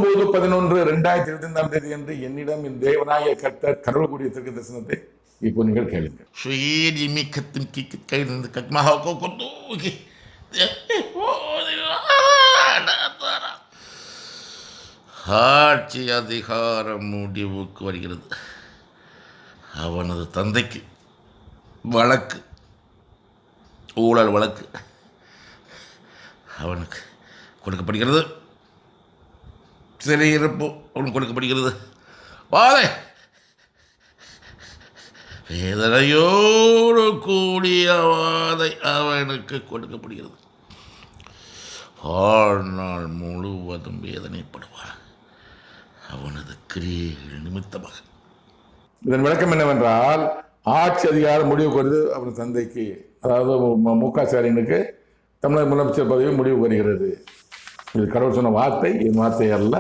19/11/2025 அன்று என்னிடம் என் தேவனாய கர்த்தர் கடவுள் கூடிய தீர்க்க தரிசனத்தை இப்போ நீங்கள் கேளுங்கள். ஆட்சி அதிகாரம் முடிவுக்கு வருகிறது. அவனது தந்தைக்கு வழக்கு, ஊழல் வழக்கு அவனுக்கு கொடுக்கப்படுகிறது. சிறையிருப்பு அவனுக்கு கொடுக்கப்படுகிறது. வாதை வேதனையோடு கூடிய வாதை அவனுக்கு கொடுக்கப்படுகிறது. வாழ்நாள் முழுவதும் வேதனைப்படுவான் அவனது கிரியைகள் நிமித்தமாக. இதன் விளக்கம் என்னவென்றால், ஆட்சி அதிகாரம் முடிவுக்கு வருது அவன் தந்தைக்கு, அதாவது மு.க. ஸ்டாலினுக்கு தமிழக முதலமைச்சர் பதவி முடிவுக்கு வருகிறது. இது கடவுள் சொன்ன வார்த்தை, என் வார்த்தை அல்ல.